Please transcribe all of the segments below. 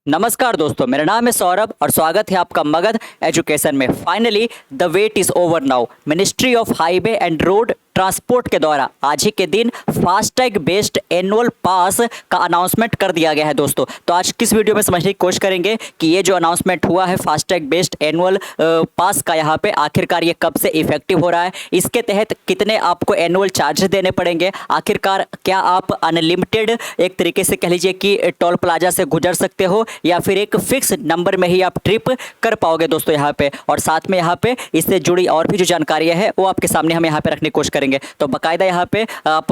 नमस्कार दोस्तों, मेरा नाम है सौरभ और स्वागत है आपका मगध एजुकेशन में। Finally the wait is over now. Ministry of highway and road transport के द्वारा आज ही के दिन फास्टैग बेस्ड एनुअल पास का अनाउंसमेंट कर दिया गया है दोस्तों। तो आज किस वीडियो में समझने की कोशिश करेंगे कि ये जो अनाउंसमेंट हुआ है फास्टैग बेस्ड एनुअल पास का, यहाँ पे आखिरकार ये कब से इफेक्टिव हो रहा है, इसके तहत कितने आपको एनुअल चार्जेस देने पड़ेंगे, आखिरकार क्या आप अनलिमिटेड एक तरीके से कह लीजिए कि टोल प्लाजा से गुजर सकते हो या फिर एक फिक्स नंबर में ही आप ट्रिप कर पाओगे दोस्तों यहाँ पे। और साथ में यहाँ पे इससे जुड़ी और भी जो जानकारियाँ है वो आपके सामने हम यहाँ पे रखने की कोशिश करेंगे। तो बाकायदा यहाँ पे आप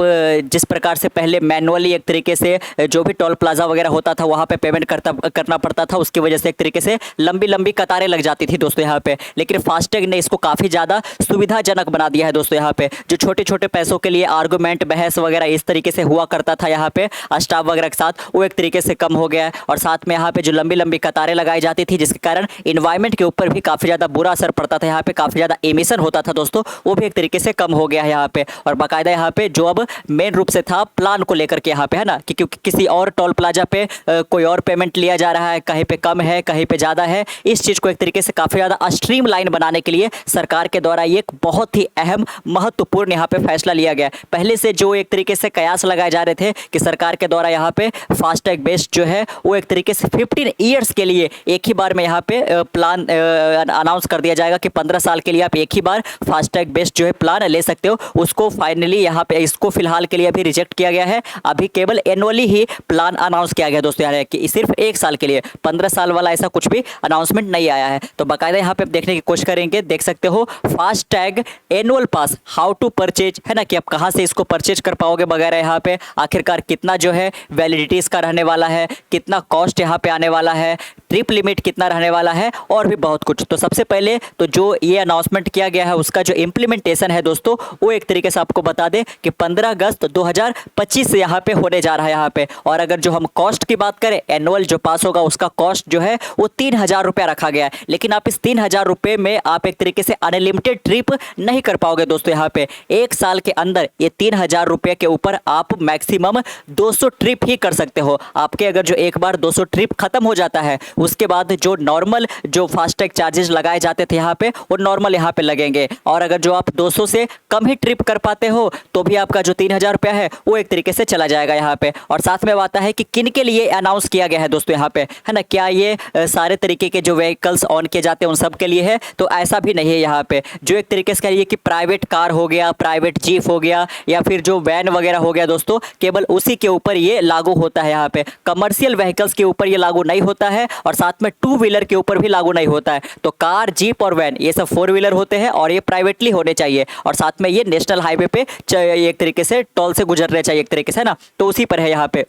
जिस प्रकार से पहले मैनुअली एक तरीके से जो भी टोल प्लाजा वगैरह होता था वहाँ पे पेमेंट करना पड़ता था, उसकी वजह से एक तरीके से लंबी लंबी कतारें लग जाती थी दोस्तों यहाँ पे। लेकिन फास्टैग ने इसको काफ़ी ज़्यादा सुविधाजनक बना दिया है दोस्तों यहाँ पे। जो छोटे छोटे पैसों के लिए आर्गूमेंट बहस वगैरह इस तरीके से हुआ करता था यहाँ पे स्टाफ वगैरह के साथ, वो एक तरीके से कम हो गया है। और साथ में यहाँ पे जो लंबी लंबी कतारें लगाई जाती थी जिसके कारण इन्वायरमेंट के ऊपर भी काफ़ी ज़्यादा बुरा असर पड़ता था, यहाँ पे काफ़ी ज़्यादा एमिशन होता था दोस्तों, वो भी एक तरीके से कम हो गया है यहाँ पे। और बाकायदा यहाँ पे जो अब मेन रूप से था प्लान को लेकर के यहाँ पे है ना, कि क्योंकि किसी और टोल प्लाजा पे कोई और पेमेंट लिया जा रहा है, कहीं पे कम है कहीं पे ज़्यादा है, इस चीज़ को एक तरीके से काफ़ी ज़्यादा स्ट्रीम लाइन बनाने के लिए सरकार के द्वारा ये एक बहुत ही अहम महत्वपूर्ण यहाँ पे फैसला लिया गया। पहले से जो एक तरीके से कयास लगाए जा रहे थे कि सरकार के द्वारा यहाँ पे फास्टैग बेस्ड जो है वो एक तरीके से 15 ईयर्स के लिए एक ही बार में यहाँ पे प्लान अनाउंस कर दिया जाएगा कि 15 साल के लिए आप एक ही बार फास्टैग बेस्ड जो है प्लान ले सकते हो। उसको फाइनली यहाँ पे इसको फिलहाल के लिए अभी रिजेक्ट किया गया है। अभी केवल एनुअली ही प्लान अनाउंस किया गया दोस्तों यहाँ कि सिर्फ 1 साल के लिए, 15 साल वाला ऐसा कुछ भी अनाउंसमेंट नहीं आया है। तो बाकायदा यहाँ पे देखने की कोशिश करेंगे, देख सकते हो FASTag annual pass how to purchase है ना, कि आप कहाँ से इसको परचेज कर पाओगे वगैरह, यहाँ पे आखिरकार कितना जो है वैलिडिटी इसका रहने वाला है, कितना कॉस्ट यहाँ पे आने वाला है, ट्रिप लिमिट कितना रहने वाला है और भी बहुत कुछ। तो सबसे पहले तो जो ये अनाउंसमेंट किया गया है उसका जो इम्प्लीमेंटेशन है दोस्तों वो एक तरीके से आपको बता दें कि 15 अगस्त 2025 से यहाँ पे होने जा रहा है यहाँ पे। और अगर जो हम कॉस्ट की बात करें, एनुअल जो पास होगा उसका कॉस्ट जो है वो 3000 रुपया रखा गया है। लेकिन आप इस 3000 रुपये में आप एक तरीके से अनलिमिटेड ट्रिप नहीं कर पाओगे दोस्तों यहाँ पे। 1 साल के अंदर ये 3000 रुपये के ऊपर आप मैक्सिमम 200 ट्रिप ही कर सकते हो। आपके अगर जो एक बार 200 ट्रिप खत्म हो जाता है उसके बाद जो नॉर्मल जो फास्टैग चार्जेस लगाए जाते थे यहाँ पे वो नॉर्मल यहाँ पे लगेंगे। और अगर जो आप 200 से कम ही ट्रिप कर पाते हो तो भी आपका जो 3000 रुपया है वो एक तरीके से चला जाएगा यहाँ पे। और साथ में आता है कि किन के लिए अनाउंस किया गया है दोस्तों यहाँ पे, है ना, क्या ये सारे तरीके के जो व्हीकल्स ऑन किए जाते हैं उन सब के लिए है? तो ऐसा भी नहीं है यहाँ पे। जो एक तरीके से कहिए कि प्राइवेट कार हो गया, प्राइवेट जीप हो गया या फिर जो वैन वगैरह हो गया दोस्तों, केवल उसी के ऊपर ये लागू होता है यहाँ पे। कमर्शियल व्हीकल्स के ऊपर ये लागू नहीं होता है और साथ में 2 व्हीलर के ऊपर भी लागू नहीं होता है। तो कार, जीप और वैन ये सब 4 व्हीलर होते हैं और ये प्राइवेटली होने चाहिए। और साथ में ये नेशनल हाईवे पे एक तरीके से टोल से गुजरने चाहिए एक तरीके से, है ना, तो उसी पर है यहाँ पे।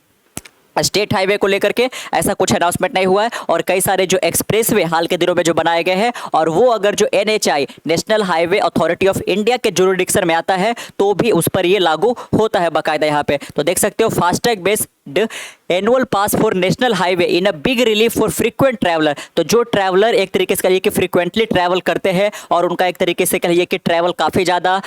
स्टेट हाईवे को लेकर के ऐसा कुछ अनाउंसमेंट नहीं हुआ है। और कई सारे जो एक्सप्रेसवे हाल के दिनों में जो बनाए गए हैं और वो अगर जो NHI national highway authority of India के जुरिडिक्शन में आता है तो भी उस पर ये लागू होता है बाकायदा यहाँ पे। तो देख सकते हो FASTag based annual pass for national highway in a big relief for frequent traveller. तो जो ट्रैवलर एक तरीके से कहिए कि फ्रीक्वेंटली ट्रैवल करते हैं और उनका एक तरीके से कहिए कि ट्रैवल काफ़ी ज़्यादा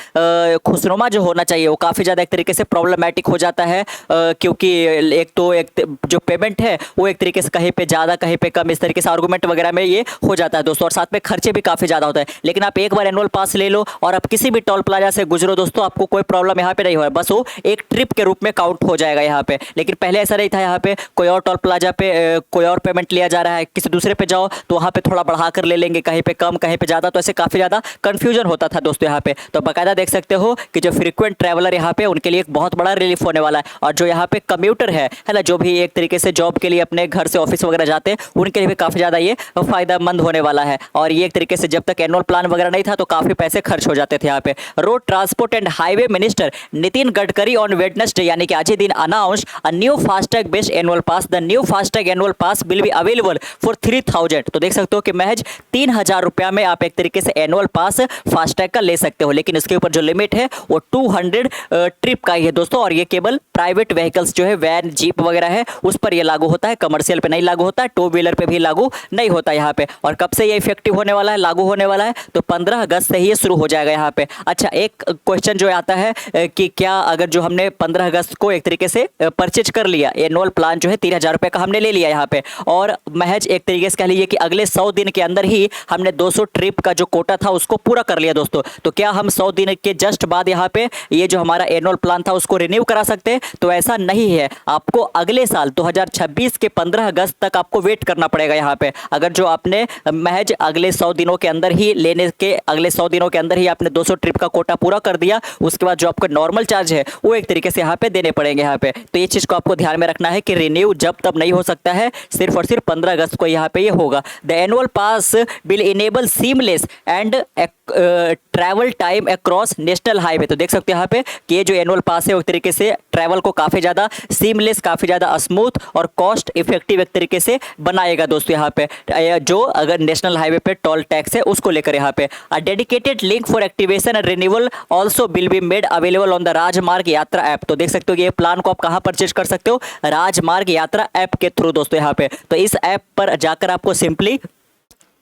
खुशनुमा जो होना चाहिए वो काफ़ी ज़्यादा एक तरीके से प्रॉब्लमेटिक हो जाता है, क्योंकि एक तो एक जो पेमेंट है वो एक तरीके से कहीं पे ज़्यादा कहीं पे कम, इस तरीके से आर्गूमेंट वगैरह में ये हो जाता है दोस्तों। और साथ में खर्चे भी काफ़ी ज़्यादा होता है। लेकिन आप एक बार एनुअल पास ले लो और आप किसी भी टोल प्लाजा से गुजरो दोस्तों, आपको कोई प्रॉब्लम यहाँ पे नहीं होगा, बस वो एक ट्रिप के रूप में काउंट हो जाएगा यहाँ पे। लेकिन पहले ऐसा नहीं था, यहाँ पे कोई और टोल प्लाजा पे कोई और पेमेंट लिया जा रहा है, किसी दूसरे पे जाओ तो वहाँ पे थोड़ा बढ़ा कर ले लेंगे, कहीं पे कम कहीं पे ज़्यादा, तो ऐसे काफ़ी ज़्यादा कन्फ्यूजन होता था दोस्तों यहाँ पे। तो बाकायदा देख सकते हो कि जो फ्रीक्वेंट ट्रैवलर यहाँ पे उनके लिए एक बहुत बड़ा रिलीफ होने वाला है। और जो यहाँ पे कम्यूटर है ना, जो भी एक तरीके से जॉब के लिए अपने घर से ऑफिस वगैरह जाते हैं उनके लिए भी काफ़ी ज़्यादा ये फायदेमंद होने वाला है। और ये एक तरीके से जब तक एनुअल प्लान वगैरह नहीं था तो काफ़ी पैसे खर्च हो जाते थे यहाँ पे। Road transport and highway minister Nitin Gadkari on Wednesday यानी कि आज ही दिन announce a new FASTag based annual pass. The new FASTag annual pass will be available for 3000। तो देख सकते हो कि महज 3000 रुपया में आप एक तरीके से एनुअल पास फास्टैग का ले सकते हो। लेकिन इसके ऊपर जो लिमिट है वो 200 ट्रिप का ही है दोस्तों। और ये केवल प्राइवेट व्हीकल्स जो है वैन, जीप वगैरह है उस पर ये लागू होता है, कमर्शियल पे नहीं लागू होता है, 2 व्हीलर पे भी लागू नहीं होता यहाँ पे। और कब से ये इफेक्टिव होने वाला है, लागू होने वाला है, तो 15 अगस्त से ही ये शुरू हो जाएगा यहाँ पे। अच्छा, एक क्वेश्चन जो आता है कि क्या अगर जो हमने 15 अगस्त को एक तरीके से परचेज कर कर लिया, एनुअल प्लान जो है 3,000 रुपये का हमने ले लिया यहाँ पे, और महज एक तरीके से कह लीजिए कि अगले 100 दिन के अंदर ही हमने 200 ट्रिप का जो कोटा था उसको पूरा कर लिया दोस्तों, तो क्या हम 100 दिन के जस्ट बाद यहाँ पे ये जो हमारा एनुअल प्लान था उसको रिन्यू करा सकते हैं? तो ऐसा नहीं है, आपको अगले साल 2026 के 15 अगस्त तक आपको वेट करना पड़ेगा यहाँ पे। अगर जो आपने महज अगले 100 दिनों के अंदर ही लेने के अगले 100 दिनों के अंदर ही आपने 200 ट्रिप का कोटा पूरा कर दिया, उसके बाद जो आपका नॉर्मल चार्ज है वो एक तरीके से यहाँ पे देने पड़ेंगे यहाँ पे। तो ये चीज़ को आपको ध्यान में रखना है कि रिन्यू जब तब नहीं हो सकता है, सिर्फ और सिर्फ 15 अगस्त को यहाँ पे ये होगा। The annual pass will enable seamless and travel time across national highway. तो देख सकते हैं यहाँ पे कि ये जो एनुअल पास है वो एक तरीके से ट्रैवल को काफ़ी ज़्यादा सीमलेस, काफ़ी ज़्यादा स्मूथ और कॉस्ट इफेक्टिव एक तरीके से बनाएगा दोस्तों। यहाँ पे जो अगर नेशनल हाईवे पे टोल टैक्स है उसको लेकर यहाँ पे a dedicated link for activation and renewal also will be made available on the राजमार्ग यात्रा ऐप। तो देख सकते हो कि ये प्लान को आप कहाँ परचेज कर सकते हो? राजमार्ग यात्रा ऐप के थ्रू दोस्तों यहाँ पे। तो इस ऐप पर जाकर आपको सिंपली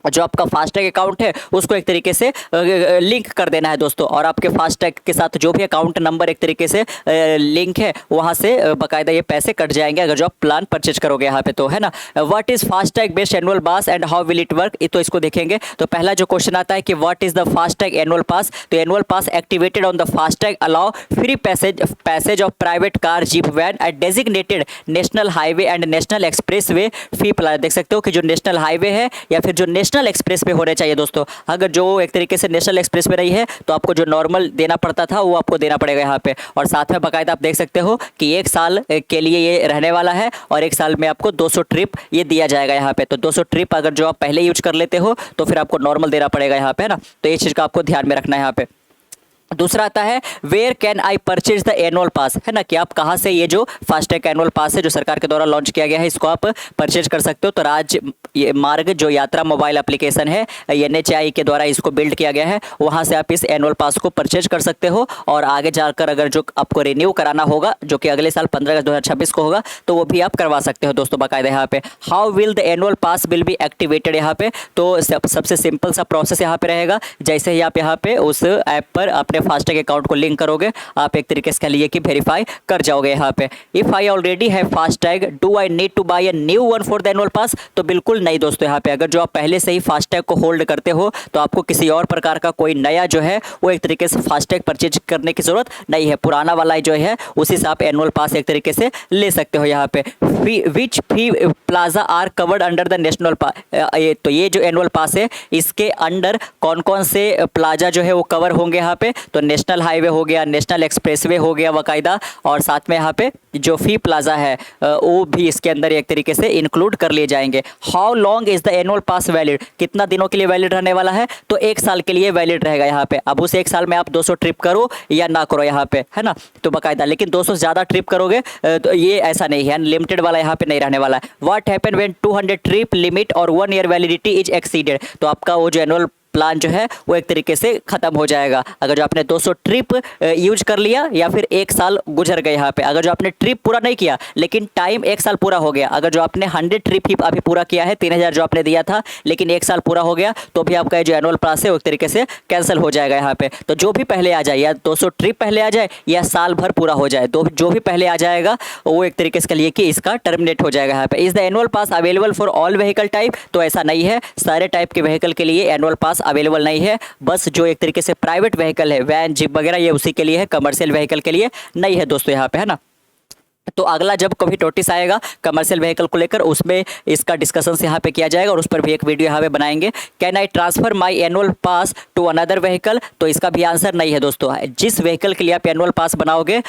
जो आपका फास्टैग अकाउंट है उसको एक तरीके से लिंक कर देना है दोस्तों, और आपके फास्टैग के साथ जो भी अकाउंट नंबर एक तरीके से लिंक है वहाँ से बाकायदा ये पैसे कट जाएंगे अगर जो आप प्लान परचेज करोगे यहाँ पे, तो है ना। What is FASTag based annual pass and how will it work, तो इसको देखेंगे। तो पहला जो क्वेश्चन आता है कि what is the FASTag annual pass. तो annual pass activated on the FASTag allow free passage of private car, jeep, van at designated national highway and national expressway fee plan. देख सकते हो कि जो national highway है या फिर जो नेशनल एक्सप्रेस पे होने चाहिए दोस्तों। अगर जो एक तरीके से नेशनल एक्सप्रेस पे नहीं है तो आपको जो नॉर्मल देना पड़ता था वो आपको देना पड़ेगा यहाँ पे। और साथ में बाकायदा आप देख सकते हो कि 1 साल के लिए ये रहने वाला है और 1 साल में आपको 200 ट्रिप ये दिया जाएगा यहाँ पे। तो 200 ट्रिप अगर जो आप पहले यूज कर लेते हो तो फिर आपको नॉर्मल देना पड़ेगा यहाँ पे, है ना। तो ये चीज़ का आपको ध्यान में रखना है यहाँ पे। दूसरा आता है where can I purchase the annual pass, है ना, कि आप कहाँ से ये जो फास्टैग एनुअल पास है जो सरकार के द्वारा लॉन्च किया गया है इसको आप परचेज कर सकते हो। तो मार्ग जो यात्रा मोबाइल एप्लीकेशन है NHAI के द्वारा इसको बिल्ड किया गया है, वहाँ से आप इस एनुअल पास को परचेज कर सकते हो। और आगे जाकर अगर जो आपको रिन्यू कराना होगा जो कि अगले साल 15 अगस्त 2026 को होगा तो वो भी आप करवा सकते हो दोस्तों बाकायदा यहाँ पे। How will the annual pass will be activated, यहाँ पे तो सबसे सिंपल सा प्रोसेस यहाँ पे रहेगा। जैसे ही आप यहाँ पे उस ऐप पर अपने फास्टैग अकाउंट को लिंक करोगे आप एक तरीके से कह लीजिए कि वेरीफाई कर जाओगे यहाँ पे। If I already have FASTag do I need to buy a new one for the annual pass, तो बिल्कुल नहीं दोस्तों। यहाँ पे अगर जो आप पहले से ही फास्टैग को होल्ड करते हो तो आपको किसी और प्रकार का कोई नया जो है वो एक तरीके से फास्टैग परचेज करने की जरूरत नहीं है। पुराना वाला जो है उसी से आप एनुअल पास एक तरीके से ले सकते हो यहाँ पे। Which fee plaza are covered under the national pass, तो ये जो एनुअल पास है इसके अंडर कौन कौन से प्लाजा जो है वो कवर होंगे यहाँ पे। तो नेशनल हाईवे हो गया, नेशनल एक्सप्रेसवे हो गया बाकायदा, और साथ में यहाँ पे जो फी प्लाजा है वो भी इसके अंदर एक तरीके से इंक्लूड कर लिए जाएंगे। How long is the annual pass valid, कितना दिनों के लिए वैलिड रहने वाला है? तो 1 साल के लिए वैलिड रहेगा यहाँ पे। अब उस 1 साल में आप 200 ट्रिप करो या ना करो यहाँ पे, है ना, तो बाकायदा। लेकिन 200 से ज़्यादा ट्रिप करोगे तो ये ऐसा नहीं है, अनलिमिटेड वाला यहाँ पे नहीं रहने वाला है। What happen when 200 trip limit और 1 ईयर वैलिडिटी इज एक्सीडेड, तो आपका वो जो एनुअल प्लान जो है वो एक तरीके से ख़त्म हो जाएगा अगर जो आपने 200 ट्रिप यूज कर लिया या फिर 1 साल गुजर गए यहाँ पे। अगर जो आपने ट्रिप पूरा नहीं किया लेकिन टाइम 1 साल पूरा हो गया, अगर जो आपने 100 ट्रिप ही अभी पूरा किया है, 3000 जो आपने दिया था लेकिन 1 साल पूरा हो गया, तो भी आपका जो एनुअल पास है वो एक तरीके से कैंसिल हो जाएगा यहाँ पे। तो जो भी पहले आ जाए, या 200 ट्रिप पहले आ जाए या साल भर पूरा हो जाए, तो जो भी पहले आ जाएगा वो एक तरीके से कहिए कि इसका टर्मिनेट हो जाएगा यहाँ पे। Is the annual pass available for all vehicle type, तो ऐसा नहीं है, सारे टाइप के व्हीकल के लिए एनुअल पास अवेलेबल नहीं है। बस जो एक तरीके से प्राइवेट व्हीकल है, वैन, जीप वगैरह, ये उसी के लिए है, कमर्शियल व्हीकल के लिए नहीं है दोस्तों यहाँ पे, है ना। तो अगला जब कभी नोटिस आएगा कमर्शियल व्हीकल को लेकर उसमें इसका डिस्कशन यहाँ पे किया जाएगा और उस पर भी एक वीडियो यहाँ पे बनाएंगे। Can I transfer my annual pass to another vehicle, तो इसका भी आंसर नहीं है दोस्तों। जिस व्हीकल के लिए आप एनुअल पास बनाओगे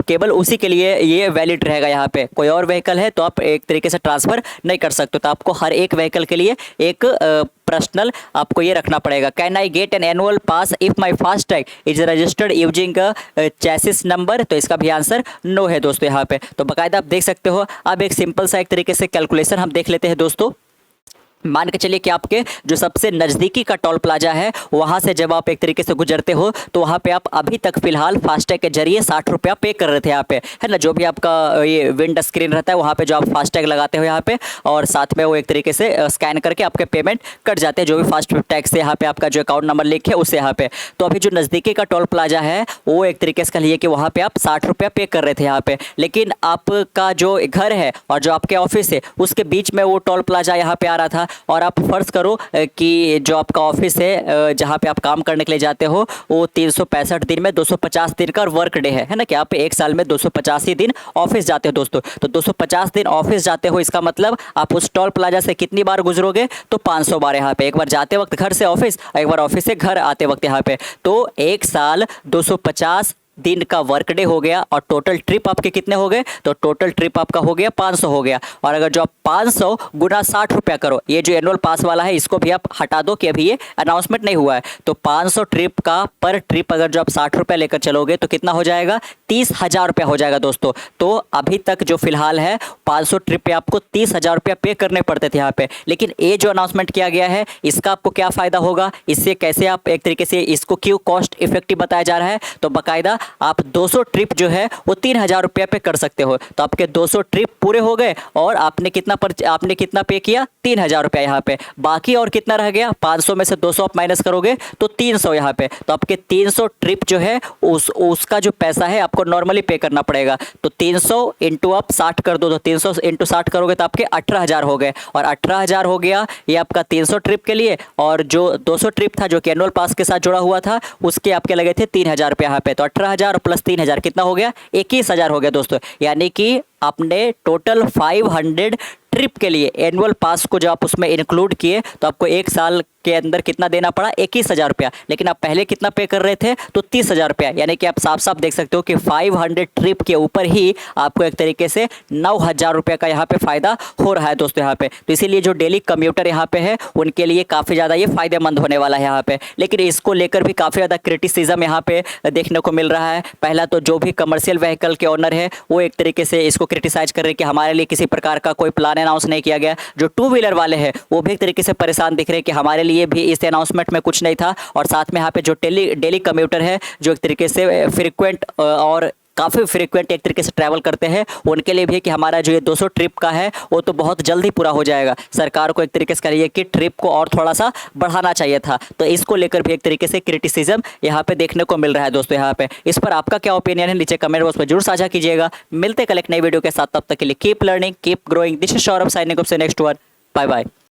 केवल उसी के लिए ये वैलिड रहेगा यहाँ पे। कोई और व्हीकल है तो आप एक तरीके से ट्रांसफ़र नहीं कर सकते, तो आपको हर एक व्हीकल के लिए एक पर्सनल आपको ये रखना पड़ेगा। Can I get an annual pass if my FASTag is registered using chassis number, तो इसका भी आंसर नो है दोस्तों यहाँ पे। तो बाकायदा आप देख सकते हो। अब एक सिंपल सा एक तरीके से कैलकुलेशन हम देख लेते हैं दोस्तों। मान के चलिए कि आपके जो सबसे नज़दीकी का टोल प्लाजा है वहाँ से जब आप एक तरीके से गुजरते हो तो वहाँ पे आप अभी तक फिलहाल फास्टैग के जरिए 60 रुपया पे कर रहे थे यहाँ पे, है ना। जो भी आपका ये विंड स्क्रीन रहता है वहाँ पे जो आप फास्टैग लगाते हो यहाँ पे, और साथ में वो एक तरीके से स्कैन करके आपके पेमेंट कट जाते हैं जो भी फास्ट टैग से यहाँ पे आपका जो अकाउंट नंबर लिखे उससे यहाँ पे। तो अभी जो नज़दीकी का टोल प्लाजा है वो एक तरीके से कहिए कि वहाँ पर आप 60 रुपया पे कर रहे थे यहाँ पे, लेकिन आपका जो घर है और जो आपके ऑफिस है उसके बीच में वो टोल प्लाजा यहाँ पे आ रहा था। और आप फर्ज करो कि जो आपका ऑफिस है जहाँ पे आप काम करने के लिए जाते हो वो 365 दिन में 250 दिन का वर्क डे है ना, कि आप एक साल में 250 ही दिन ऑफिस जाते हो दोस्तों। तो 250 दिन ऑफिस जाते हो, इसका मतलब आप उस टोल प्लाजा से कितनी बार गुजरोगे, तो 500 बार यहाँ पे, एक बार जाते वक्त घर से ऑफिस और एक बार ऑफिस से घर आते वक्त यहाँ पे। तो एक साल 250 दिन का वर्क डे हो गया और टोटल ट्रिप आपके कितने हो गए, तो टोटल ट्रिप आपका हो गया 500 हो गया। और अगर जो आप 500 गुना 60 रुपया करो, ये जो एनुअल पास वाला है इसको भी आप हटा दो कि अभी ये अनाउंसमेंट नहीं हुआ है, तो 500 ट्रिप का पर ट्रिप अगर जो आप 60 रुपया लेकर चलोगे तो कितना हो जाएगा, 30,000 रुपया हो जाएगा दोस्तों। तो अभी तक जो फिलहाल है 500 ट्रिप पे आपको 30,000 रुपया पे करने पड़ते थे यहाँ पे, लेकिन ये जो अनाउंसमेंट किया गया है इसका आपको क्या फ़ायदा होगा, इससे कैसे आप एक तरीके से इसको क्यों कॉस्ट इफेक्टिव बताया जा रहा है, तो बाकायदा आप 200 ट्रिप जो है वो 3,000 रुपया पे कर सकते हो। तो आपके 200 ट्रिप पूरे हो गए और आपने कितना पे किया, 3,000 रुपया यहाँ पे। बाकी और कितना रह गया, 500 में से 200 आप माइनस करोगे तो 300 यहाँ पे। तो आपके 300 ट्रिप जो है उसका जो पैसा है आपको नॉर्मली पे करना पड़ेगा। तो 300 इंटू आप 60 कर दो, तो 300 इंटू 60 करोगे तो आपके 18,000 हो गए। और 18,000 हो गया ये आपका 300 ट्रिप के लिए, और जो 200 ट्रिप था जो कि एनुअल पास के साथ जुड़ा हुआ था उसके आपके लगे थे 3,000 रुपया यहाँ पे। तो 18,000 प्लस 3,000 कितना हो गया, 21,000 हो गया दोस्तों। यानी कि आपने टोटल 500 ट्रिप के लिए एनुअल पास को जब आप उसमें इंक्लूड किए तो आपको एक साल के अंदर कितना देना पड़ा, 21,000 रुपया। लेकिन आप पहले कितना पे कर रहे थे, तो 30,000 रुपया। यानी कि आप साफ साफ देख सकते हो कि 500 ट्रिप के ऊपर ही आपको एक तरीके से 9,000 रुपया का यहाँ पे फायदा हो रहा है दोस्तों यहाँ पे। तो इसीलिए जो डेली कम्यूटर यहाँ पे है उनके लिए काफ़ी ज़्यादा ये फायदेमंद होने वाला है यहाँ पे। लेकिन इसको लेकर भी काफ़ी ज़्यादा क्रिटिसिज्म यहाँ पे देखने को मिल रहा है। पहला तो जो भी कमर्शियल व्हीकल के ओनर है वो एक तरीके से इसको क्रिटिसाइज कर रहे हैं कि हमारे लिए किसी प्रकार का कोई प्लान अनाउंस नहीं किया गया। जो टू व्हीलर वाले हैं वो भी एक तरीके से परेशान दिख रहे हैं कि हमारे लिए भी इस अनाउंसमेंट में कुछ नहीं था। और साथ में यहाँ पे जो डेली कम्यूटर है जो एक तरीके से फ्रीक्वेंट और काफ़ी फ्रीक्वेंट एक तरीके से ट्रैवल करते हैं उनके लिए भी कि हमारा जो ये 200 ट्रिप का है वो तो बहुत जल्दी पूरा हो जाएगा। सरकार को एक तरीके से करिए कि ट्रिप को और थोड़ा सा बढ़ाना चाहिए था। तो इसको लेकर भी एक तरीके से क्रिटिसिज्म यहाँ पे देखने को मिल रहा है दोस्तों यहाँ पे। इस पर आपका क्या ओपिनियन है नीचे कमेंट बॉक्स में जरूर साझा कीजिएगा। मिलते कल एक नई वीडियो के साथ, तब तक के लिए keep learning keep growing. This is Saurabh signing off see next one. Bye bye.